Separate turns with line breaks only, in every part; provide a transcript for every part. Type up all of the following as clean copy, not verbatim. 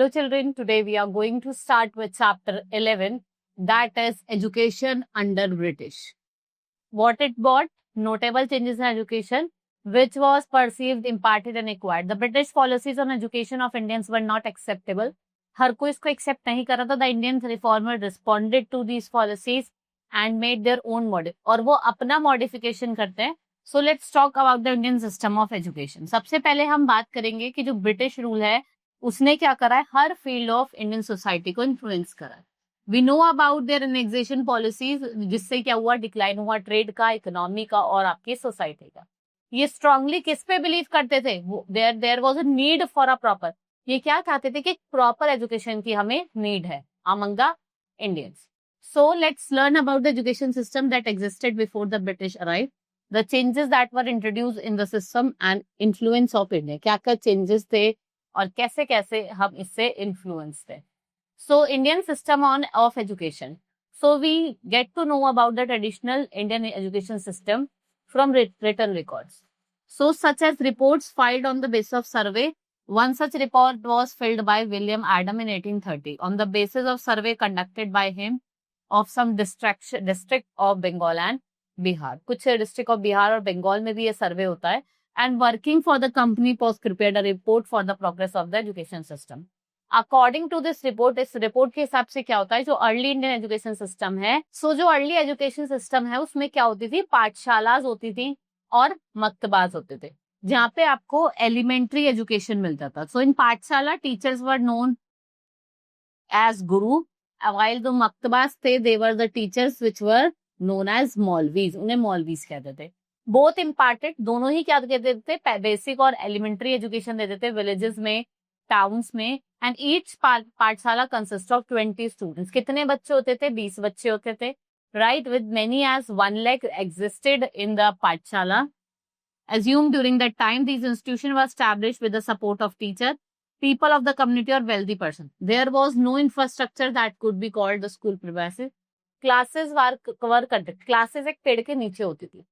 Hello children, today we are going to start with chapter 11, that is education under British. What it brought? Notable changes in education, which was perceived, imparted and acquired. The British policies on education of Indians were not acceptable. हर कोई इसको accept नहीं कर रहा था. The Indian reformer responded to these policies and made their own model. और वो अपना modification करते हैं. So let's talk about the Indian system of education. सबसे पहले हम बात करेंगे कि जो ब्रिटिश रूल है उसने क्या करा है, हर फील्ड ऑफ इंडियन सोसाइटी को इन्फ्लुएंस करा है. We know about their annexation policies, जिससे क्या हुआ, डिक्लाइन हुआ ट्रेड का, इकोनॉमी का और आपकी सोसाइटी का. ये स्ट्रांगली किस पे बिलीव करते थे? There was a need for a proper, ये क्या चाहते थे कि प्रॉपर एजुकेशन की हमें नीड है among the Indians. So let's learn about the education system that existed before the British arrive, the changes that were introduced in the system and influence of India. क्या क्या changes थे और कैसे कैसे हम इससे इन्फ्लुएंस थे. So Indian system of education. So we get to know about the traditional Indian education system from written records. So such as reports filed on the basis of survey. One such report was filed by William Adam in 1830 on the basis of survey conducted by him of some district of Bengal and Bihar. कुछ district of Bihar और बंगाल में भी ये सर्वे होता है. And working for the company was prepared a report for the progress of the education system. According to this report, इस report के हिसाब से क्या होता है, जो अर्ली इंडियन एजुकेशन सिस्टम है, जो अर्ली एजुकेशन सिस्टम है उसमें क्या होती थी, पाठशालाज होती थी और मक्तबाज होते थे, जहाँ पे आपको एलिमेंट्री एजुकेशन मिलता था. सो इन पाठशाला teachers were known as Guru, while the मक्तबाज थे, they were the teachers which were known as मौलवीज, उन्हें मौलवीज कहते थे. बोथ इम्पार्टेड, दोनों ही क्या कहते थे, बेसिक और एलिमेंट्री एजुकेशन देते थे विलेजेस में, टाउन्स में. And each pathshala consist of 20 students. कितने बच्चे होते थे? 20 बच्चे होते थे. Right, with many as 1 lakh existed in the pathshala. Assumed during that time, these institutions were established with the support of teacher, people of the community or wealthy person. There was no infrastructure that could be called the school premises. Classes were conducted. Classes एक पेड़ के नीचे होती थी.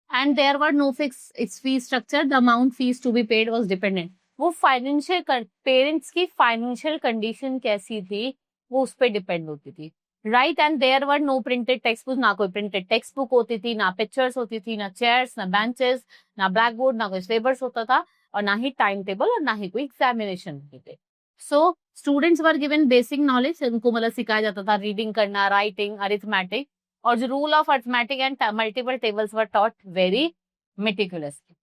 And there were no fixed fee structure. The amount fees to be paid was dependent. वो financial, parents की financial condition कैसी थी वो उस पर डिपेंड होती थी. Right, and there were no printed text book. ना कोई प्रिंटेड टेक्स्ट बुक होती थी, ना पिक्चर्स होती थी, ना चेयर्स, ना बेंचेस, ना ब्लैक बोर्ड, ना कोई सिलेबस होता था, और ना ही टाइम टेबल, और ना ही कोई एग्जामिनेशन होते थे. So students were given basic knowledge. उनको मतलब सिखाया जाता था रीडिंग करना, राइटिंग, अरिथमेटिक, और जो rule of arithmetic and multiple tables were taught very meticulously.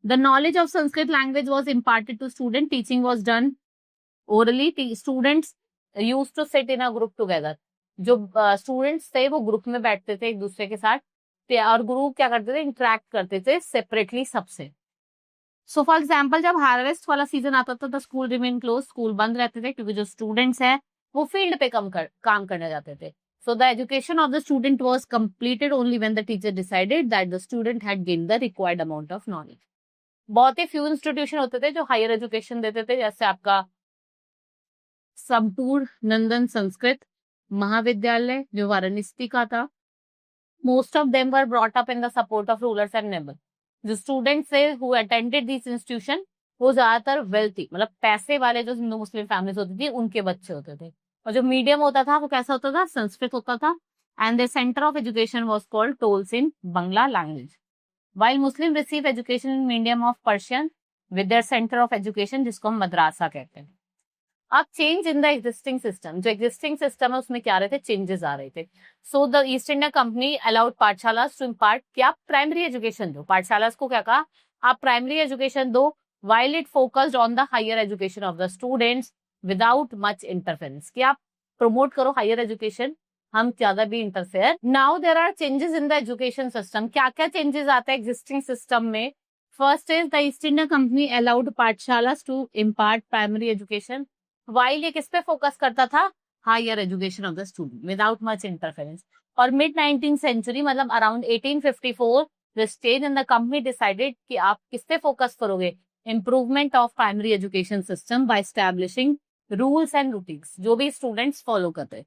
The knowledge of Sanskrit language was imparted to students. Teaching was done orally. Students used to sit in a group together. जो students थे वो group में बैठते थे एक दूसरे के साथ, और ग्रुप क्या करते थे, इंटरेक्ट करते थे सेपरेटली सबसे. सो फॉर एग्जाम्पल, जब हार्वेस्ट वाला सीजन आता था तो स्कूल रिमेन क्लोज, स्कूल बंद रहते थे, क्योंकि जो स्टूडेंट्स हैं वो फील्ड पे काम करने जाते थे. So the education of the student was completed only when the teacher decided that the student had gained the required amount of knowledge. बहुत ही फ्यू इंस्टीट्यूशन होते थे जो हायर एजुकेशन देते थे, जैसे आपका समटूर नंदन संस्कृत महाविद्यालय जो वाराणसी का था. Most of them were brought up in the support of rulers and noble. जो स्टूडेंट्स थे हु अटेंडेड दिस इंस्टीट्यूशन वो ज्यादातर वेल्थी, मतलब पैसे वाले जो हिंदू मुस्लिम फैमिलीज होती थी उनके बच्चे होते थे. और जो मीडियम होता था वो कैसा होता था, संस्कृत होता था. And the centre of education was called tols in Bangla language. While Muslim receive education in medium of Persian with their center of education, जिसको हम मदरासा कहते हैं. अब change in the existing system, जो एग्जिस्टिंग सिस्टम है उसमें क्या आ रहे थे, चेंजेस आ रहे थे. So the East India Company allowed pathshalas to impart, कि आप प्राइमरी एजुकेशन दो. पाठशालास को क्या कहा, आप प्राइमरी एजुकेशन दो, while it focused on the higher education of the students without much interference, कि आप प्रमोट करो हायर एजुकेशन, हम ज्यादा भी interfere. Now there are changes in the education system. क्या क्या चेंजेस आते हैं एग्जिस्टिंग सिस्टम में? First is the East India Company allowed pathshalas to impart primary education, while ये किस पे फोकस करता था, higher education of the student without much interference. और मिड 19th सेंचुरी, मतलब around 1854, the stage in the company decided कि आप किस पे फोकस करोगे, improvement of primary education system by establishing rules and routines जो भी स्टूडेंट्स फॉलो करते.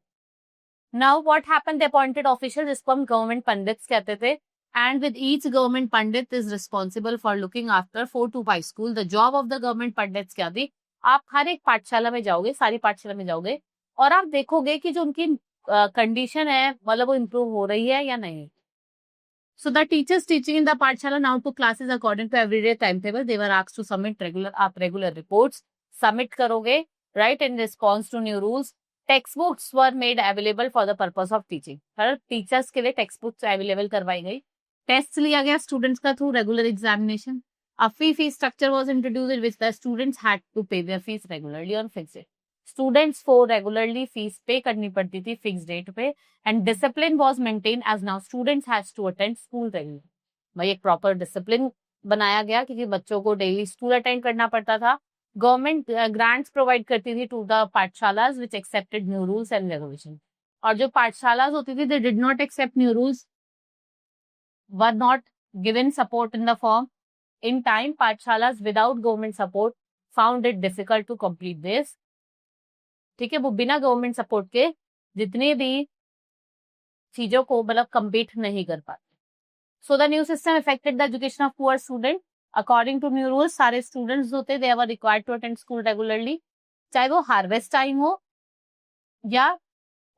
Now what happened, they appointed official, जिसको हम गवर्नमेंट पंडित्स कहते थे. And with each government Pandit is responsible for looking after 4 to 5 school. The job of the government pandits क्या थी, आप हर एक पाठशाला में जाओगे, सारी पाठशाला में जाओगे और आप देखोगे कि जो उनकी कंडीशन है मतलब वो इम्प्रूव हो रही है या नहीं. So the teachers teaching in the Pathshala now took classes according to everyday timetable. They were asked to submit regular reports. Submit करोगे, right, in response to new rules. Textbooks were made available for the purpose of teaching. Her teachers के लिए textbooks available करवाई गई. Tests लिया गया students का through regular examination. A fee structure was introduced in which the students had to pay their fees regularly on fixed date. Students को regularly fees pay करनी पड़ती थी fixed date पे. And discipline was maintained as now students has to attend school regularly. भाई एक proper discipline बनाया गया क्योंकि बच्चों को daily school attend करना पड़ता था. Government grants provide करती थी to the पाठशालास which accepted new rules and regulations. और जो पाठशालास होती थी they did not accept new rules, were not given support in the form. In time, पाठशालास without government support found it difficult to complete this. ठीक है, वो बिना government support के जितने भी चीजों को मतलब कम्पीट नहीं कर पाते. So the new system affected the education of poor student. According to new rules सारे स्टूडेंट्स होते they were required to attend school regularly, चाहे वो हार्वेस्ट टाइम हो या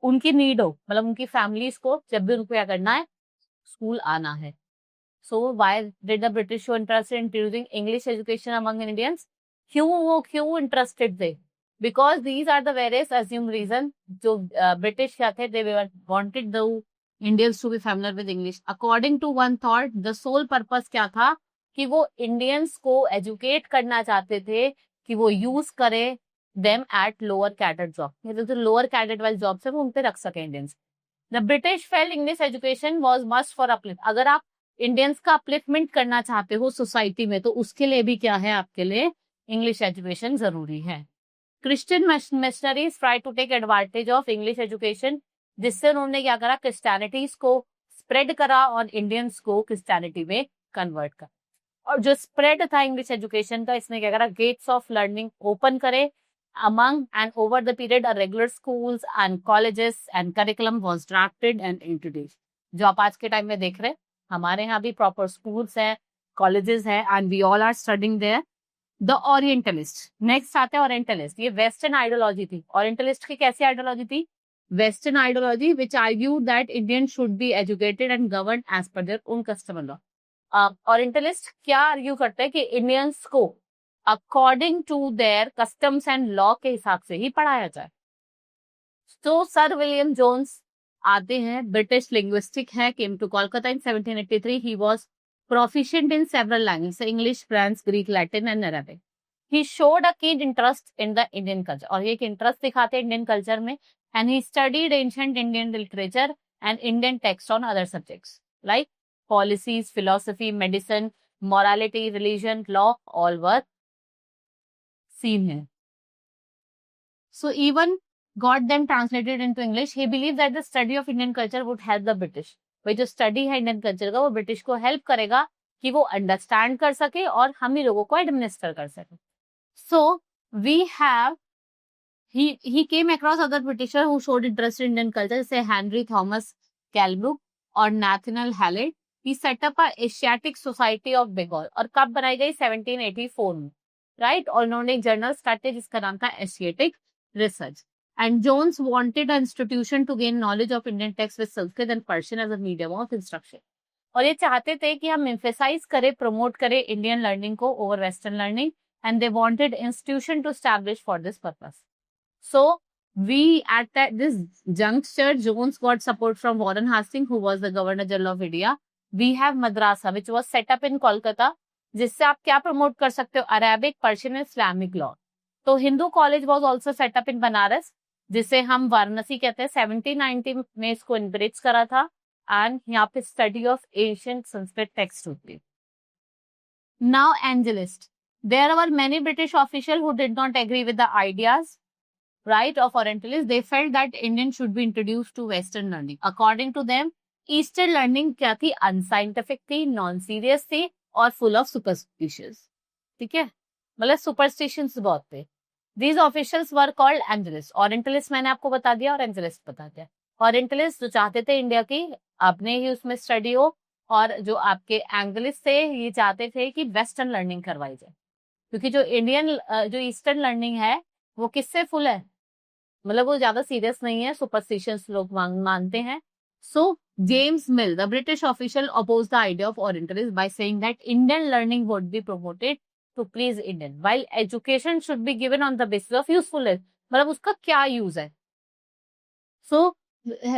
उनकी नीड हो, मतलब उनकी फैमिलीज को जब भी उनको क्या करना है स्कूल आना है. So why did the British show interest in introducing English education among Indians? क्यों इंटरेस्टेड थे? Because these are the various assumed reasons. जो ब्रिटिश क्या थे, they wanted the Indians to be familiar with English. According to one thought, the sole purpose क्या था कि वो Indians को educate करना चाहते थे कि वो use करे them at lower cadet job. ये जो lower cadet वाले jobs है वो उन पे रख सके Indians. The British felt English education was must for uplift. अगर आप Indians का upliftment करना चाहते हो सोसाइटी में तो उसके लिए भी क्या है, आपके लिए English education जरूरी है. Christian missionaries try to take advantage of English education, जिससे उन्होंने क्या करा, क्रिश्चियनिटीज को स्प्रेड करा और इंडियंस को क्रिश्चियनिटी में कन्वर्ट करा. और जो स्प्रेड था इंग्लिश एजुकेशन का, इसने क्या करा, गेट्स ऑफ लर्निंग ओपन करे among and over the period a regular schools and colleges and curriculum was drafted and introduced. जो आप आज के टाइम में देख रहे हैं, हमारे यहाँ भी प्रॉपर स्कूल्स हैं, कॉलेजेस हैं and we all are studying there. The orientalist, next आता है ओरिएंटलिस्ट. ये वेस्टर्न आइडियोलॉजी थी. ओरिएंटलिस्ट की कैसी आइडियोलॉजी थी? Western ideology which argued that Indian should be educated and govern as per their own custom and law. Orientalist क्या argue करते हैं कि इंडियंस को according to their customs and law के हिसाब से ही पढ़ाया जाए. तो सर विलियम जोन्स आते हैं, ब्रिटिश लिंग्विस्टिक है, came to Kolkata in 1783. He was proficient in several languages, English, French, Greek, Latin and Arabic. He showed a keen interest in the Indian culture. और ये एक इंटरेस्ट दिखाते हैं इंडियन कल्चर में. And he studied ancient Indian literature and Indian texts on other subjects like policies, philosophy, medicine, morality, religion, law, all were seen here. So even got them translated into English. He believed that the study of Indian culture would help the British. भाई जो study है Indian culture का वो British को help करेगा कि वो understand कर सके और हम ही लोगों को एडमिनिस्टर कर सके. So we have he came across other Britisher who showed interest in Indian culture, जैसे हेनरी थॉमस कैलब्रुक और Nathaniel Halhed. He set up a Asiatic Society of Bengal. और कब बनाई गई? 1784 में, राइट. और उन्होंने एक जर्नल स्टार्ट किया जिसका नाम था Asiatic research. And Jones wanted an institution to gain knowledge of Indian texts with Sanskrit and Persian as a medium of instruction. और ये चाहते थे कि हम emphasize करें, promote करें Indian learning को over Western learning, and they wanted institution to establish for this purpose. So we at this juncture, Jones got support from Warren Hastings, who was the Governor General of India. We have Madrasa, which was set up in Kolkata, जिससे आप क्या promote कर सकते हो? Arabic, Persian, Islamic law. तो Hindu college was also set up in Banaras, जिसे हम वाराणसी कहते हैं. 1790 में इसको इनब्रिज करा था. एंड यहाँ पे study of Asian Sanskrit text होती है. Now Anglicist, there were many British official who did not agree with the ideas, right, of orientalist. They felt that Indian should be introduced to western learning. According to them eastern learning क्या थी? Unscientific थी, non serious थी और full of superstitions. ठीक है, मतलब superstitions बहुत थे. These officials were called Angelists. Orientalists मैंने आपको बता दिया और Angelists बता दिया. Orientalists जो चाहते थे इंडिया की अपने ही उसमें स्टडी हो, और जो आपके Angelists थे ये चाहते थे कि वेस्टर्न लर्निंग करवाई जाए. क्योंकि जो इंडियन जो ईस्टर्न लर्निंग है वो किससे फुल है, मतलब वो ज्यादा सीरियस नहीं है, सुपरस्टिशियस लोग मानते हैं. So James Mill, the British official, oppose the idea of orientalism by saying that Indian learning would be promoted to please Indian, while education should be given on the basis of usefulness. मतलब उसका क्या use है. सो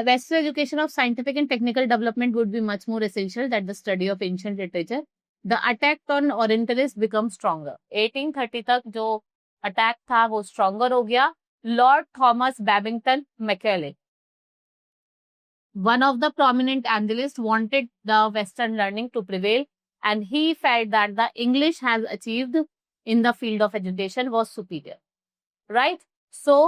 Western education of scientific and technical development would be much more essential than the study of ancient literature. The attack on Orientalists becomes stronger. 1830 तक जो attack था वो stronger हो गया. Lord Thomas Babington Macaulay, one of the prominent Anglists, wanted the Western learning to prevail, and he felt that the English has achieved in the field of education was superior. Right? So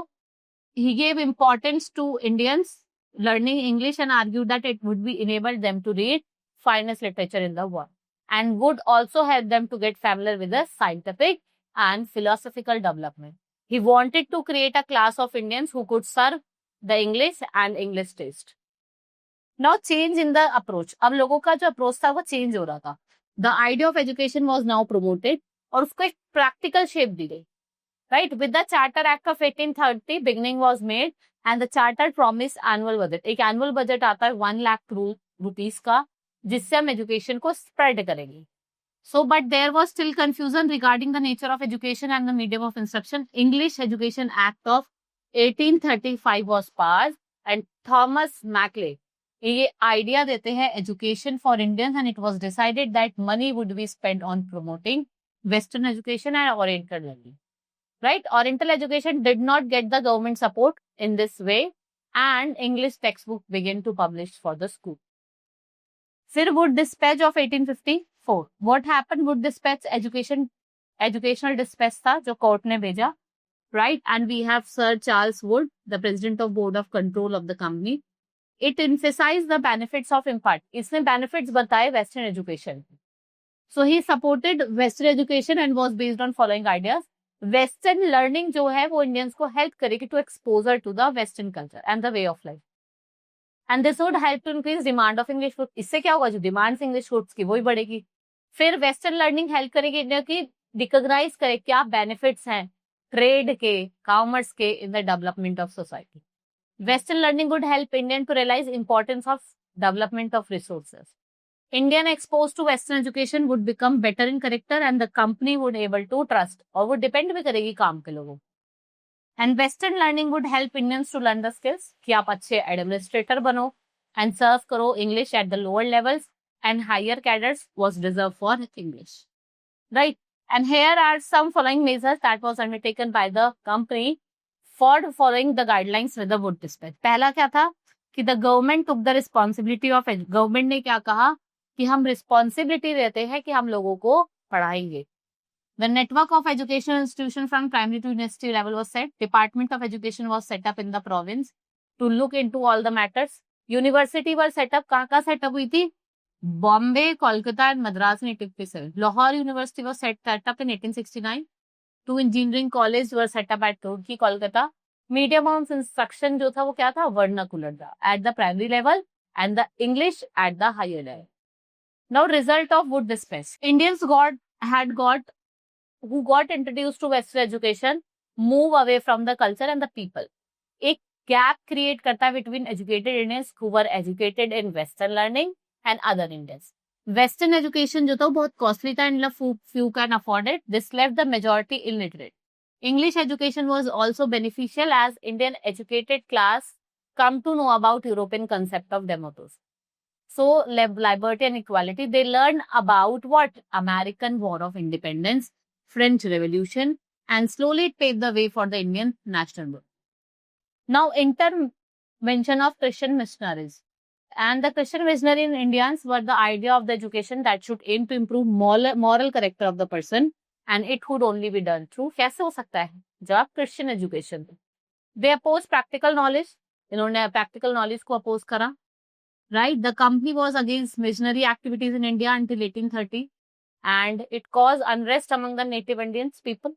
he gave importance to Indians learning English and argued that it would be enable them to read finest literature in the world and would also help them to get familiar with the scientific and philosophical development. He wanted to create a class of Indians who could serve the English and English taste. Now change in the approach. अब लोगों का जो approach था वो change हो रहा था. The idea of education was now promoted और उसको एक प्रैक्टिकल शेप दी गई. Right? With the Charter Act of 1830, beginning was made and the charter promised annual budget. एक annual budget आता है 1 लाख रुपीस का, जिससे हम एजुकेशन को स्प्रेड करेंगे. So, but there was still confusion regarding the nature of education and the medium of instruction. English Education Act of 1835 was passed and Thomas Macaulay ये idea देते हैं education for Indians and it was decided that money would be spent on promoting western education and oriental learning. Right? Oriental education did not get the government support in this way and English textbook began to publish for the school. फिर Wood Dispatch of 1854. What happened? Wood Dispatch educational dispatch था जो court ने भेजा. Right? And we have Sir Charles Wood, the president of board of control of the company. It emphasized the benefits of impart. इसने benefits बताए western education. So he supported western education and was based on following ideas. Western learning जो है वो Indians को help करेगी to exposure to the western culture and the way of life and this would help to increase demand of English food. इससे क्या होगा, जो demand English foods की वही बढ़ेगी. फिर वेस्टर्न लर्निंग हेल्प करेगी इंडिया की रिकॉग्नाइज करे क्या बेनिफिट्स हैं ट्रेड के, कॉमर्स के in the development of society. Western learning would help Indian to realise importance of development of resources. Indian exposed to Western education would become better in character and the company would able to trust और वो depend भी करेगी काम के लोगों. And Western learning would help Indians to learn the skills कि आप अच्छे administrator बनो and serve करो English at the lower levels and higher cadres was reserved for English. Right? And here are some following measures that was undertaken by the company for following the guidelines with the Wood Dispatch. पहला क्या था कि the government took the responsibility of government ने क्या कहा कि हम responsibility देते हैं कि हम लोगों को पढ़ाएंगे. The network of educational institution from primary to university level was set. Department of Education was set up in the province to look into all the matters. University was set up. कहाँ setup हुई थी? Bombay, Kolkata and Madras in 1857. Lahore university was set up in 1869. 2 engineering colleges were set up at Roorkee, Kolkata. Medium of instruction जो था वो क्या था? Vernacular था at the primary level and the English at the higher level. Now, result of Wood Dispatch. Indians who got introduced to Western education move away from the culture and the people. एक gap create करता है between educated Indians who were educated in Western learning and other Indians. Western education जो था बहुत costly था and few can afford it. This left the majority illiterate. English education was also beneficial as Indian educated class come to know about European concept of democracy. So, liberty and equality, they learn about what? American War of Independence, French Revolution, and slowly it paved the way for the Indian national movement. Now, intervention of Christian missionaries. And the Christian missionaries in Indians were the idea of the education that should aim to improve moral character of the person, and it could only be done through. कैसे हो सकता है जब आप Christian education? They opposed practical knowledge. इन्होंने practical knowledge को oppose करा. Right, the company was against missionary activities in India until 1830 and it caused unrest among the native Indians people.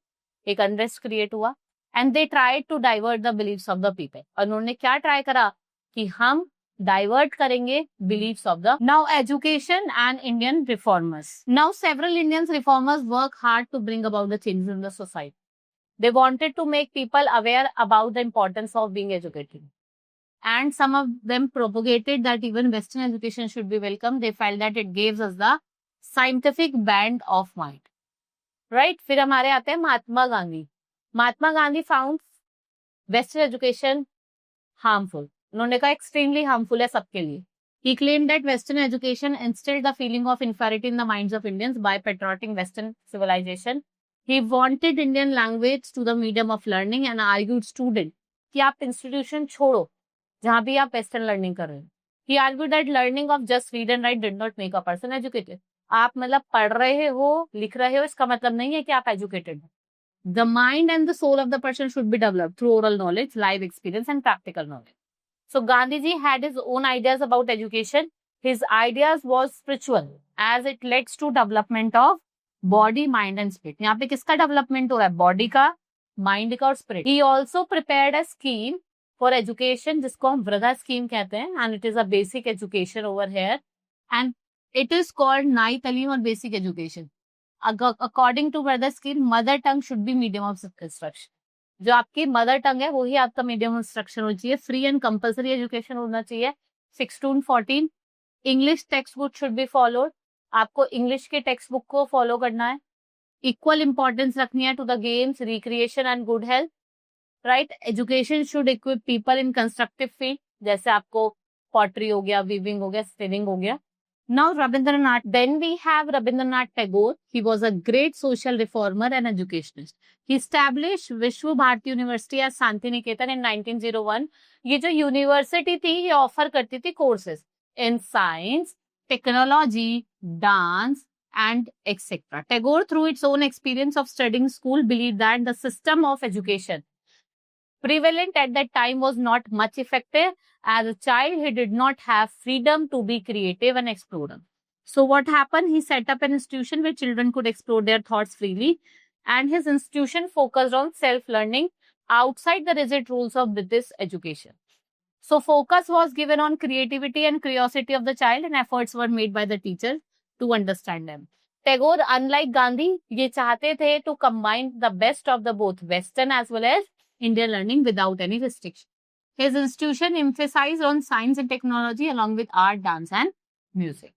एक unrest create हुआ and they tried to divert the beliefs of the people. उन्होंने क्या try करा कि हम divert करेंगे beliefs of the now education and Indian reformers. Now several Indian reformers work hard to bring about the changes in the society. They wanted to make people aware about the importance of being educated. And some of them propagated that even Western education should be welcome. They felt that it gives us the scientific band of mind. Right? फिर हमारे आते हैं Mahatma Gandhi. Mahatma Gandhi found Western education harmful. उन्होंने कहा extremely harmful है सबके लिए. He claimed that Western education instilled the feeling of inferiority in the minds of Indians by patrioting Western civilization. He wanted Indian language to the medium of learning and argued student कि आप institution छोड़ो जहाँ भी आप western learning कर रहे हो. He argued that learning of just read and write did not make a person educated. आप मतलब पढ़ रहे हो, लिख रहे हो, इसका मतलब नहीं है कि आप educated हो. The mind and the soul of the person should be developed through oral knowledge, life experience and practical knowledge. So Gandhiji had his own ideas about education. His ideas was spiritual as it leads to development of body, mind and spirit. यहाँ पे किसका development हो रहा है? Body का, mind का और spirit. He also prepared a scheme for education जिसको हम वृद्धा scheme कहते हैं and it is a basic education over here and it is called Nai Talim or basic education. According to वृद्धा scheme, mother tongue should be medium of instruction. जो आपकी mother tongue है वही आपका मीडियम इंस्ट्रक्शन होना चाहिए. Free and compulsory education होना चाहिए. 6 to 14 English text book should be followed. आपको इंग्लिश के टेक्स्ट बुक को फॉलो करना है. इक्वल इंपॉर्टेंस रखनी है to the games, recreation and good health. Right. Education should equip people in constructive field, जैसे आपको पॉटरी हो गया, वीविंग हो गया, स्पिनिंग हो गया. Now Rabindranath, then we have Rabindranath Tagore. He was a great social reformer and educationist. He established Vishwa Bharati University as Shanti Niketan in 1901. ये जो यूनिवर्सिटी थी ये ऑफर करती थी courses in science, technology, dance and etc. Tagore, through its own experience of studying school, believed that the system of education prevalent at that time was not much effective. As a child, he did not have freedom to be creative and explore. So what happened? He set up an institution where children could explore their thoughts freely, and his institution focused on self-learning outside the rigid rules of British education. So focus was given on creativity and curiosity of the child, and efforts were made by the teacher to understand them. Tagore, unlike Gandhi, ये चाहते थे to combine the best of the both Western as well as Indian learning without any restriction. His institution emphasized on science and technology along with art, dance and music.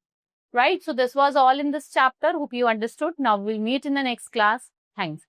Right? So this was all in this chapter. Hope you understood. Now we'll meet in the next class. Thanks.